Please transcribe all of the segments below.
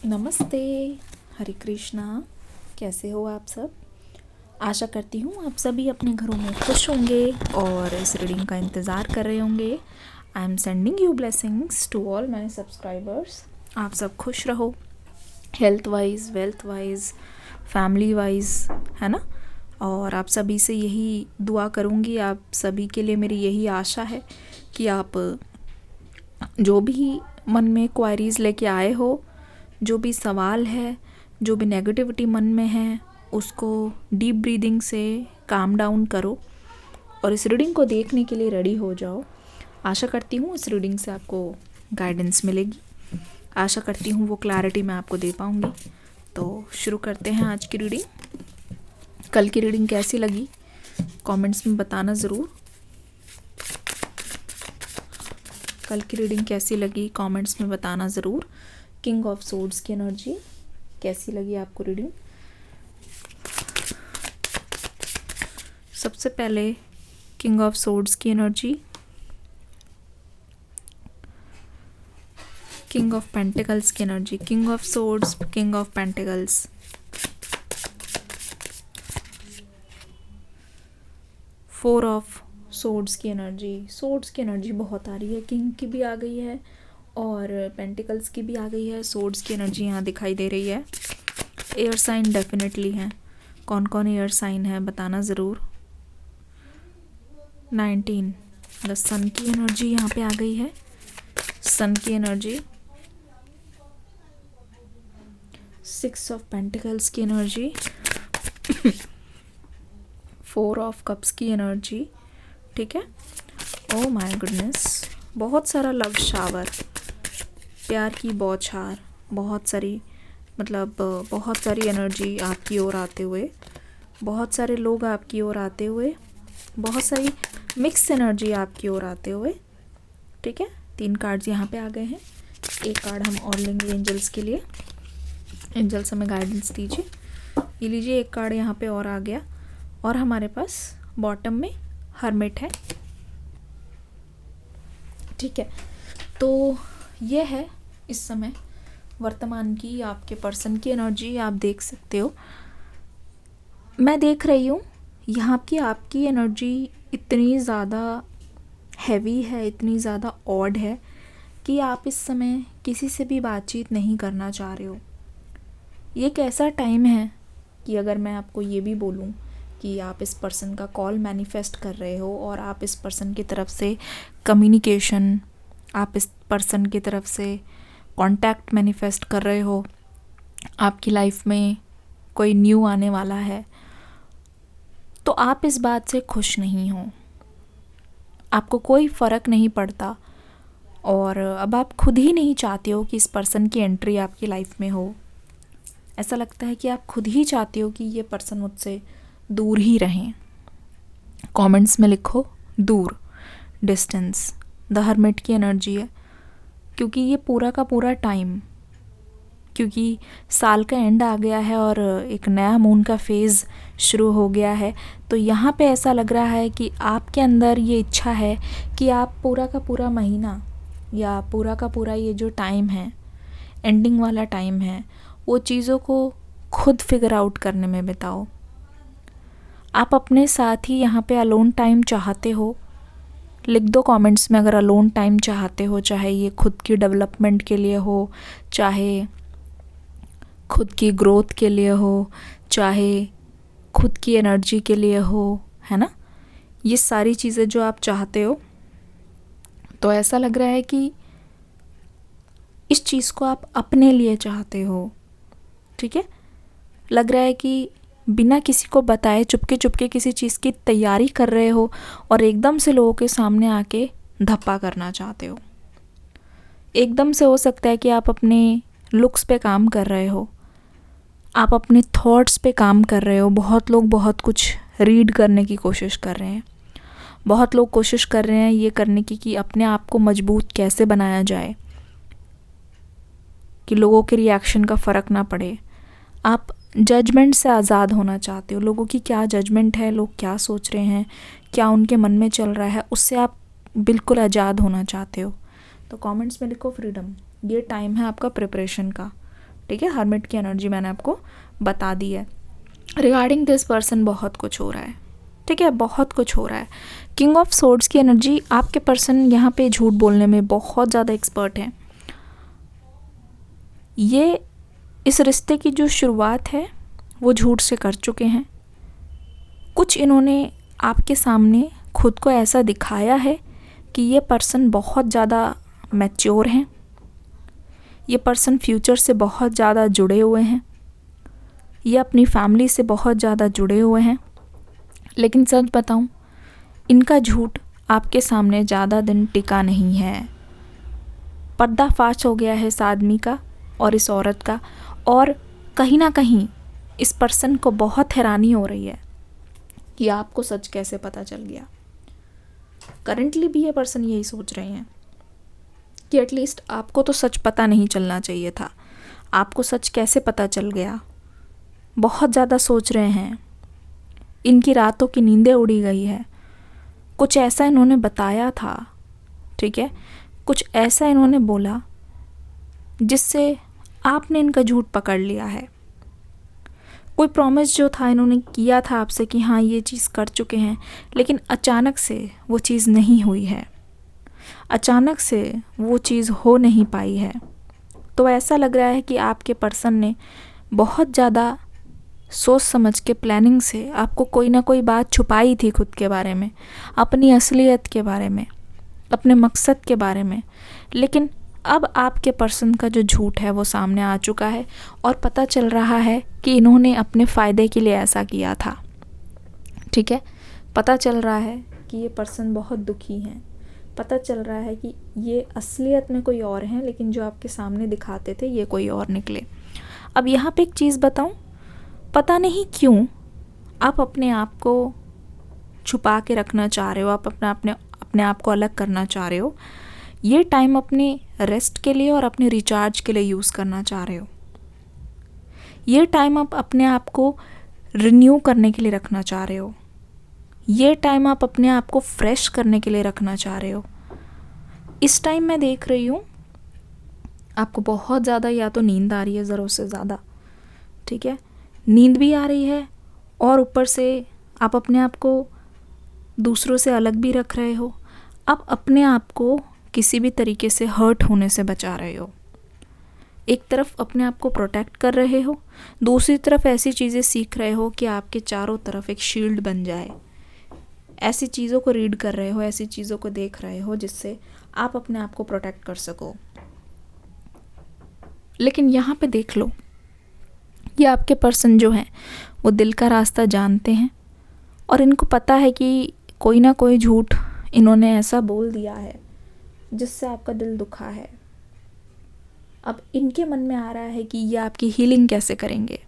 नमस्ते। हरे कृष्णा। कैसे हो आप सब? आशा करती हूँ आप सभी अपने घरों में खुश होंगे और इस रीडिंग का इंतज़ार कर रहे होंगे। I am sending you blessings to all my subscribers. आप सब खुश रहो, health wise, wealth wise, family wise, है ना। और आप सभी से यही दुआ करूँगी, आप सभी के लिए मेरी यही आशा है कि आप जो भी मन में क्वायरीज़ लेके आए हो, जो भी सवाल है, जो भी नेगेटिविटी मन में है, उसको डीप ब्रीदिंग से काम डाउन करो और इस रीडिंग को देखने के लिए रेडी हो जाओ। आशा करती हूँ इस रीडिंग से आपको गाइडेंस मिलेगी। आशा करती हूँ वो क्लैरिटी मैं आपको दे पाऊँगी। तो शुरू करते हैं आज की रीडिंग। कल की रीडिंग कैसी लगी कमेंट्स में बताना ज़रूर। कल की रीडिंग कैसी लगी कमेंट्स में बताना ज़रूर। किंग ऑफ सोर्ड्स की एनर्जी कैसी लगी आपको रीडिंग? सबसे पहले किंग ऑफ सोर्ड्स की एनर्जी, किंग ऑफ पेंटिकल्स की energy, king of swords, king of pentacles, four of swords की एनर्जी। सोर्ड्स की एनर्जी बहुत आ रही है, किंग की भी आ गई है और पेंटिकल्स की भी आ गई है। सोर्ड्स की एनर्जी यहाँ दिखाई दे रही है। एयर साइन डेफिनेटली है। कौन कौन एयर साइन है बताना ज़रूर। 19 द सन की एनर्जी यहाँ पे आ गई है। सन की एनर्जी, 6 ऑफ पेंटिकल्स की एनर्जी, 4 ऑफ कप्स की एनर्जी। ठीक है। ओ माय गुडनेस, बहुत सारा लव शावर, प्यार की बौछार, बहुत सारी बहुत सारी एनर्जी आपकी ओर आते हुए, बहुत सारे लोग आपकी ओर आते हुए, बहुत सारी मिक्स एनर्जी आपकी ओर आते हुए। ठीक है। 3 कार्ड्स यहाँ पे आ गए हैं। एक कार्ड हम और लेंगे एंजल्स के लिए। एंजल्स हमें गाइडेंस दीजिए। ये लीजिए, एक कार्ड यहाँ पे और आ गया और हमारे पास बॉटम में हर्मिट है। ठीक है। तो ये है इस समय वर्तमान की आपके पर्सन की एनर्जी। आप देख सकते हो, मैं देख रही हूँ यहाँ की आपकी एनर्जी इतनी ज़्यादा हैवी है, इतनी ज़्यादा ऑड है कि आप इस समय किसी से भी बातचीत नहीं करना चाह रहे हो। ये एक ऐसा टाइम है कि अगर मैं आपको ये भी बोलूँ कि आप इस पर्सन का कॉल मैनिफेस्ट कर रहे हो और आप इस पर्सन की तरफ से कम्युनिकेशन, आप इस पर्सन की तरफ से कांटेक्ट मैनिफेस्ट कर रहे हो, आपकी लाइफ में कोई न्यू आने वाला है, तो आप इस बात से खुश नहीं हो, आपको कोई फ़र्क नहीं पड़ता और अब आप खुद ही नहीं चाहते हो कि इस पर्सन की एंट्री आपकी लाइफ में हो। ऐसा लगता है कि आप खुद ही चाहते हो कि ये पर्सन मुझसे दूर ही रहें। कमेंट्स में लिखो दूर, डिस्टेंस। द हर्मिट की एनर्जी है, क्योंकि ये पूरा का पूरा टाइम, क्योंकि साल का एंड आ गया है और एक नया मून का फेज़ शुरू हो गया है। तो यहाँ पे ऐसा लग रहा है कि आपके अंदर ये इच्छा है कि आप पूरा का पूरा महीना या पूरा का पूरा ये जो टाइम है, एंडिंग वाला टाइम है, वो चीज़ों को खुद फिगर आउट करने में बिताओ। आप अपने साथ ही यहाँ पे अलोन टाइम चाहते हो। लिख दो कमेंट्स में अगर अलोन टाइम चाहते हो, चाहे ये खुद की डेवलपमेंट के लिए हो, चाहे खुद की ग्रोथ के लिए हो, चाहे खुद की एनर्जी के लिए हो, है ना। ये सारी चीज़ें जो आप चाहते हो, तो ऐसा लग रहा है कि इस चीज़ को आप अपने लिए चाहते हो। ठीक है। लग रहा है कि बिना किसी को बताए चुपके चुपके किसी चीज़ की तैयारी कर रहे हो और एकदम से लोगों के सामने आके धप्पा करना चाहते हो। एकदम से हो सकता है कि आप अपने लुक्स पे काम कर रहे हो, आप अपने थॉट्स पे काम कर रहे हो। बहुत लोग बहुत कुछ रीड करने की कोशिश कर रहे हैं, बहुत लोग कोशिश कर रहे हैं ये करने की कि अपने आप को मजबूत कैसे बनाया जाए कि लोगों के रिएक्शन का फ़र्क ना पड़े। आप जजमेंट से आज़ाद होना चाहते हो। लोगों की क्या जजमेंट है, लोग क्या सोच रहे हैं, क्या उनके मन में चल रहा है, उससे आप बिल्कुल आज़ाद होना चाहते हो। तो कमेंट्स में लिखो फ्रीडम। ये टाइम है आपका प्रिपरेशन का, ठीक है, हर्मिट की एनर्जी मैंने आपको बता दी है। रिगार्डिंग दिस पर्सन बहुत कुछ हो रहा है, ठीक है, बहुत कुछ हो रहा है। किंग ऑफ सोर्ड्स की एनर्जी, आपके पर्सन यहाँ पे झूठ बोलने में बहुत ज़्यादा एक्सपर्ट है। ये इस रिश्ते की जो शुरुआत है वो झूठ से कर चुके हैं। कुछ इन्होंने आपके सामने खुद को ऐसा दिखाया है कि ये पर्सन बहुत ज़्यादा मैच्योर हैं, ये पर्सन फ्यूचर से बहुत ज़्यादा जुड़े हुए हैं, ये अपनी फैमिली से बहुत ज़्यादा जुड़े हुए हैं। लेकिन सच बताऊं, इनका झूठ आपके सामने ज़्यादा दिन टिका नहीं है। पर्दाफाश हो गया है इस आदमी का और इस औरत का, और कहीं ना कहीं इस पर्सन को बहुत हैरानी हो रही है कि आपको सच कैसे पता चल गया। करंटली भी ये पर्सन यही सोच रहे हैं कि एटलीस्ट आपको तो सच पता नहीं चलना चाहिए था, आपको सच कैसे पता चल गया। बहुत ज़्यादा सोच रहे हैं, इनकी रातों की नींदें उड़ी गई है। कुछ ऐसा इन्होंने बताया था, ठीक है, कुछ ऐसा इन्होंने बोला जिससे आपने इनका झूठ पकड़ लिया है। कोई प्रॉमिस जो था इन्होंने किया था आपसे कि हाँ ये चीज़ कर चुके हैं, लेकिन अचानक से वो चीज़ नहीं हुई है, अचानक से वो चीज़ हो नहीं पाई है। तो ऐसा लग रहा है कि आपके पर्सन ने बहुत ज़्यादा सोच समझ के, प्लानिंग से आपको कोई ना कोई बात छुपाई थी खुद के बारे में, अपनी असलियत के बारे में, अपने मकसद के बारे में। लेकिन अब आपके पर्सन का जो झूठ है वो सामने आ चुका है और पता चल रहा है कि इन्होंने अपने फ़ायदे के लिए ऐसा किया था, ठीक है। पता चल रहा है कि ये पर्सन बहुत दुखी हैं, पता चल रहा है कि ये असलियत में कोई और हैं, लेकिन जो आपके सामने दिखाते थे ये कोई और निकले। अब यहाँ पे एक चीज़ बताऊँ, पता नहीं क्यों आप अपने आप को छुपा के रखना चाह रहे हो, आप अपने आप को अलग करना चाह रहे हो। ये टाइम अपने रेस्ट के लिए और अपने रिचार्ज के लिए यूज़ करना चाह रहे हो। ये टाइम आप अपने आप को रिन्यू करने के लिए रखना चाह रहे हो। ये टाइम आप अपने आप को फ्रेश करने के लिए रखना चाह रहे हो। इस टाइम मैं देख रही हूँ आपको बहुत ज़्यादा या तो नींद आ रही है ज़रूरत से ज़्यादा, ठीक है, नींद भी आ रही है और ऊपर से आप अपने आप को दूसरों से अलग भी रख रहे हो। आप अपने आप को किसी भी तरीके से हर्ट होने से बचा रहे हो। एक तरफ अपने आप को प्रोटेक्ट कर रहे हो, दूसरी तरफ ऐसी चीज़ें सीख रहे हो कि आपके चारों तरफ एक शील्ड बन जाए। ऐसी चीज़ों को रीड कर रहे हो, ऐसी चीज़ों को देख रहे हो जिससे आप अपने आप को प्रोटेक्ट कर सको। लेकिन यहाँ पे देख लो, ये आपके पर्सन जो हैं वो दिल का रास्ता जानते हैं और इनको पता है कि कोई ना कोई झूठ इन्होंने ऐसा बोल दिया है जिससे आपका दिल दुखा है। अब इनके मन में आ रहा है कि ये आपकी हीलिंग कैसे करेंगे।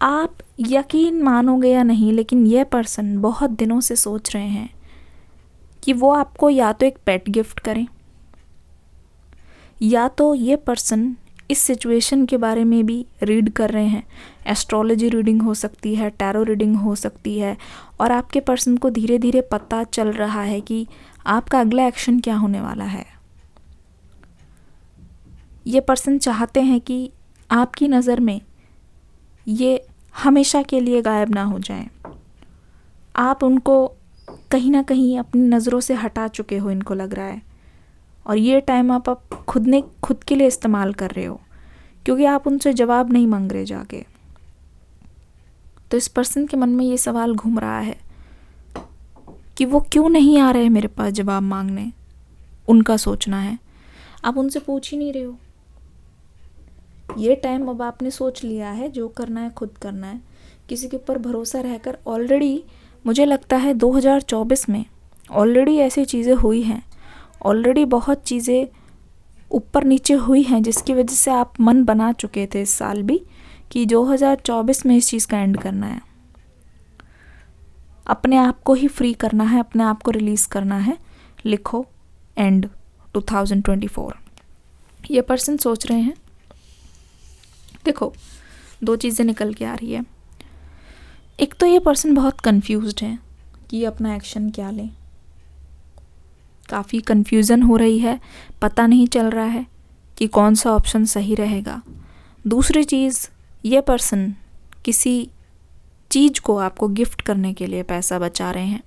आप यकीन मानोगे या नहीं, लेकिन ये पर्सन बहुत दिनों से सोच रहे हैं कि वो आपको या तो एक पेट गिफ्ट करें, या तो ये पर्सन इस सिचुएशन के बारे में भी रीड कर रहे हैं। एस्ट्रोलॉजी रीडिंग हो सकती है, टैरो रीडिंग हो सकती है, और आपके पर्सन को धीरे धीरे पता चल रहा है कि आपका अगला एक्शन क्या होने वाला है। ये पर्सन चाहते हैं कि आपकी नज़र में ये हमेशा के लिए गायब ना हो जाएं। आप उनको कहीं ना कहीं अपनी नज़रों से हटा चुके हो, इनको लग रहा है, और ये टाइम आप खुद के लिए इस्तेमाल कर रहे हो क्योंकि आप उनसे जवाब नहीं मांग रहे जाके। तो इस पर्सन के मन में ये सवाल घूम रहा है कि वो क्यों नहीं आ रहे मेरे पास जवाब मांगने। उनका सोचना है, आप उनसे पूछ ही नहीं रहे हो। ये टाइम अब आपने सोच लिया है, जो करना है खुद करना है, किसी के ऊपर भरोसा रहकर। ऑलरेडी मुझे लगता है 2024 में ऑलरेडी ऐसी चीज़ें हुई हैं, ऑलरेडी बहुत चीज़ें ऊपर नीचे हुई हैं जिसकी वजह से आप मन बना चुके थे इस साल भी कि 2024 में इस चीज़ का एंड करना है, अपने आप को ही फ्री करना है, अपने आप को रिलीज़ करना है। लिखो एंड 2024। ये पर्सन सोच रहे हैं। देखो, दो चीज़ें निकल के आ रही है। एक तो ये पर्सन बहुत कंफ्यूज्ड है कि अपना एक्शन क्या लें। काफ़ी कन्फ्यूज़न हो रही है, पता नहीं चल रहा है कि कौन सा ऑप्शन सही रहेगा। दूसरी चीज़, ये पर्सन किसी चीज़ को आपको गिफ्ट करने के लिए पैसा बचा रहे हैं।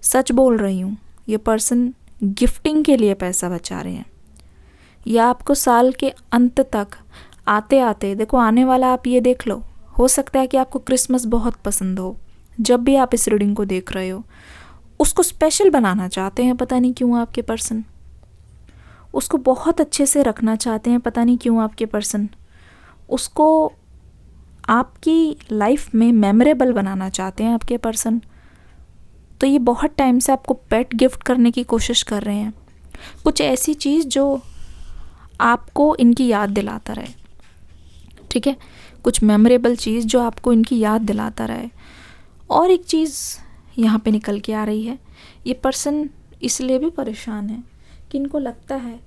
सच बोल रही हूँ, ये पर्सन गिफ्टिंग के लिए पैसा बचा रहे हैं, या आपको साल के अंत तक आते आते, देखो आने वाला आप ये देख लो, हो सकता है कि आपको क्रिसमस बहुत पसंद हो, जब भी आप इस रीडिंग को देख रहे हो उसको स्पेशल बनाना चाहते हैं, पता नहीं क्यों आपके पर्सन उसको बहुत अच्छे से रखना चाहते हैं, पता नहीं क्यों आपके पर्सन उसको आपकी लाइफ में मेमोरेबल बनाना चाहते हैं आपके पर्सन। तो ये बहुत टाइम से आपको पेट गिफ्ट करने की कोशिश कर रहे हैं, कुछ ऐसी चीज़ जो आपको इनकी याद दिलाता रहे, ठीक है, कुछ मेमोरेबल चीज़ जो आपको इनकी याद दिलाता रहे। और एक चीज़ यहाँ पे निकल के आ रही है, ये पर्सन इसलिए भी परेशान है कि इनको लगता है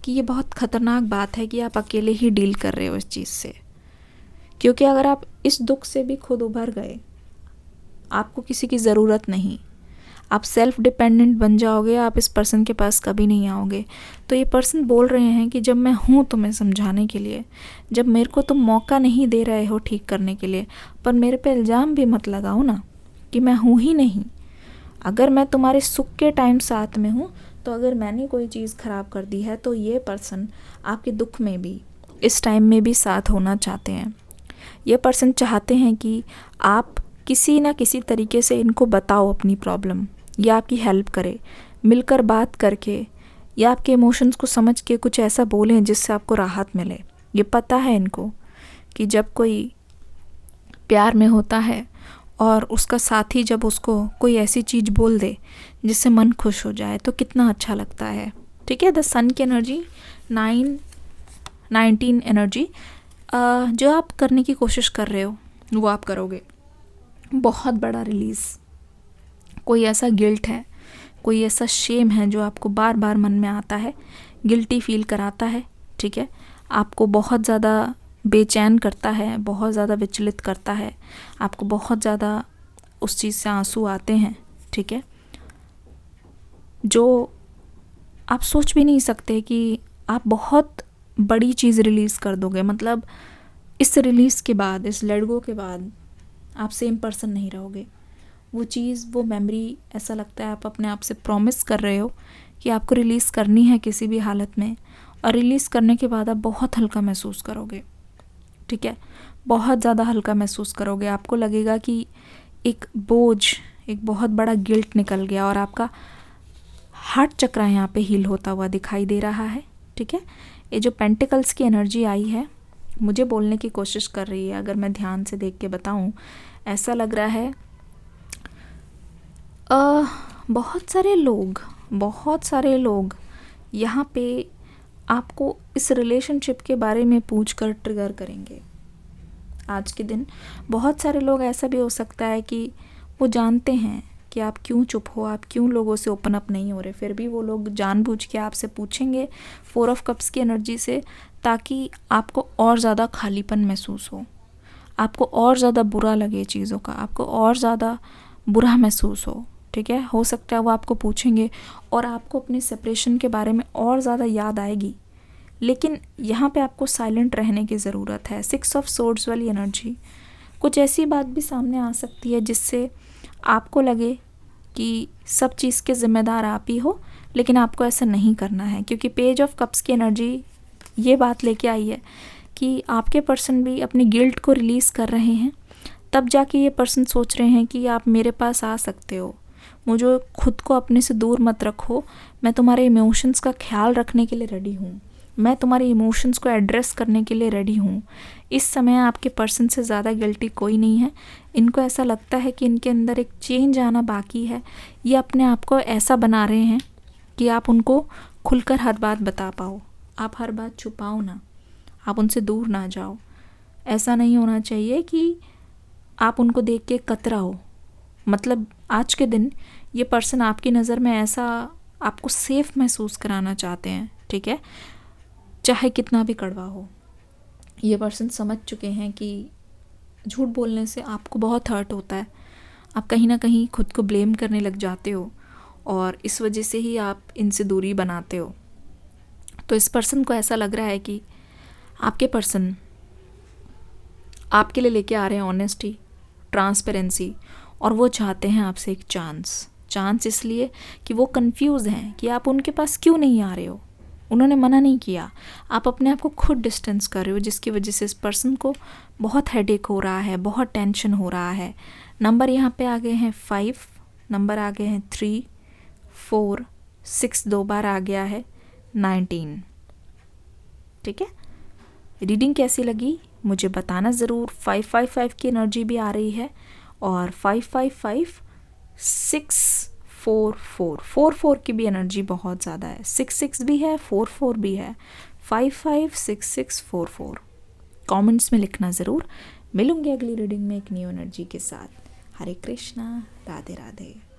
कि ये बहुत ख़तरनाक बात है कि आप अकेले ही डील कर रहे हो इस चीज़ से, क्योंकि अगर आप इस दुख से भी खुद उभर गए, आपको किसी की ज़रूरत नहीं, आप सेल्फ डिपेंडेंट बन जाओगे, आप इस पर्सन के पास कभी नहीं आओगे। तो ये पर्सन बोल रहे हैं कि जब मैं हूँ तुम्हें समझाने के लिए, जब मेरे को तुम मौका नहीं दे रहे हो ठीक करने के लिए, पर मेरे पे इल्ज़ाम भी मत लगाओ ना कि मैं हूँ ही नहीं। अगर मैं तुम्हारे सुख के टाइम साथ में हूँ, तो अगर मैंने कोई चीज़ ख़राब कर दी है तो ये पर्सन आपके दुख में भी, इस टाइम में भी साथ होना चाहते हैं। ये पर्सन चाहते हैं कि आप किसी ना किसी तरीके से इनको बताओ अपनी प्रॉब्लम, या आपकी हेल्प करे, मिलकर बात करके, या आपके इमोशंस को समझ के कुछ ऐसा बोलें जिससे आपको राहत मिले। ये पता है इनको कि जब कोई प्यार में होता है और उसका साथी जब उसको कोई ऐसी चीज़ बोल दे जिससे मन खुश हो जाए तो कितना अच्छा लगता है, ठीक है। द सन की एनर्जी, 19 एनर्जी, जो आप करने की कोशिश कर रहे हो वो आप करोगे। बहुत बड़ा रिलीज़, कोई ऐसा गिल्ट है, कोई ऐसा शेम है जो आपको बार बार मन में आता है, गिल्टी फील कराता है, ठीक है, आपको बहुत ज़्यादा बेचैन करता है, बहुत ज़्यादा विचलित करता है, आपको बहुत ज़्यादा उस चीज़ से आंसू आते हैं, ठीक है, जो आप सोच भी नहीं सकते कि आप बहुत बड़ी चीज़ रिलीज़ कर दोगे। मतलब इस रिलीज़ के बाद, इस लेट गो के बाद आप सेम पर्सन नहीं रहोगे। वो चीज़, वो मेमोरी, ऐसा लगता है आप अपने आप से प्रॉमिस कर रहे हो कि आपको रिलीज़ करनी है किसी भी हालत में, और रिलीज़ करने के बाद आप बहुत हल्का महसूस करोगे, ठीक है, बहुत ज़्यादा हल्का महसूस करोगे। आपको लगेगा कि एक बोझ, एक बहुत बड़ा गिल्ट निकल गया, और आपका हार्ट चक्र यहाँ पे हील होता हुआ दिखाई दे रहा है, ठीक है। ये जो पेंटिकल्स की एनर्जी आई है, मुझे बोलने की कोशिश कर रही है, अगर मैं ध्यान से देख के बताऊँ, ऐसा लग रहा है बहुत सारे लोग यहाँ पे आपको इस रिलेशनशिप के बारे में पूछकर ट्रिगर करेंगे आज के दिन। बहुत सारे लोग, ऐसा भी हो सकता है कि वो जानते हैं कि आप क्यों चुप हो, आप क्यों लोगों से ओपन अप नहीं हो रहे, फिर भी वो लोग जानबूझ के आपसे पूछेंगे 4 ऑफ कप्स की एनर्जी से, ताकि आपको और ज़्यादा खालीपन महसूस हो, आपको और ज़्यादा बुरा लगे चीज़ों का, आपको और ज़्यादा बुरा महसूस हो, ठीक है। हो सकता है वो आपको पूछेंगे और आपको अपने सेपरेशन के बारे में और ज़्यादा याद आएगी, लेकिन यहाँ पे आपको साइलेंट रहने की ज़रूरत है। 6 ऑफ सोर्ड्स वाली एनर्जी, कुछ ऐसी बात भी सामने आ सकती है जिससे आपको लगे कि सब चीज़ के ज़िम्मेदार आप ही हो, लेकिन आपको ऐसा नहीं करना है, क्योंकि पेज ऑफ कप्स की एनर्जी ये बात लेके आई है कि आपके पर्सन भी अपनी गिल्ट को रिलीज़ कर रहे हैं, तब जाके ये पर्सन सोच रहे हैं कि आप मेरे पास आ सकते हो, मुझे खुद को अपने से दूर मत रखो, मैं तुम्हारे इमोशंस का ख्याल रखने के लिए रेडी हूँ, मैं तुम्हारे इमोशंस को एड्रेस करने के लिए रेडी हूँ। इस समय आपके पर्सन से ज़्यादा गिल्टी कोई नहीं है। इनको ऐसा लगता है कि इनके अंदर एक चेंज आना बाकी है, ये अपने आप को ऐसा बना रहे हैं कि आप उनको खुलकर हर बात बता पाओ, आप हर बात छुपाओ ना, आप उनसे दूर ना जाओ। ऐसा नहीं होना चाहिए कि आप उनको देख के कतराओ। मतलब आज के दिन ये पर्सन आपकी नज़र में ऐसा आपको सेफ़ महसूस कराना चाहते हैं, ठीक है, चाहे कितना भी कड़वा हो। ये पर्सन समझ चुके हैं कि झूठ बोलने से आपको बहुत हर्ट होता है, आप कहीं ना कहीं खुद को ब्लेम करने लग जाते हो, और इस वजह से ही आप इनसे दूरी बनाते हो। तो इस पर्सन को ऐसा लग रहा है कि आपके पर्सन आपके लिए लेके आ रहे हैं ऑनेस्टी, ट्रांसपेरेंसी, और वो चाहते हैं आपसे एक चांस इसलिए कि वो कंफ्यूज हैं कि आप उनके पास क्यों नहीं आ रहे हो। उन्होंने मना नहीं किया, आप अपने आप को खुद डिस्टेंस कर रहे हो, जिसकी वजह से इस पर्सन को बहुत हेडेक हो रहा है, बहुत टेंशन हो रहा है। नंबर यहाँ पे आ गए हैं 5, नंबर आ गए हैं 3, 4, 6 2 बार आ गया है, 19। ठीक है, रीडिंग कैसी लगी मुझे बताना ज़रूर। 555 की एनर्जी भी आ रही है और 555 644 की भी एनर्जी बहुत ज़्यादा है। 66 भी है, 44 भी है, 556644। कमेंट्स में लिखना ज़रूर। मिलूंगी अगली रीडिंग में एक न्यू एनर्जी के साथ। हरे कृष्णा, राधे राधे।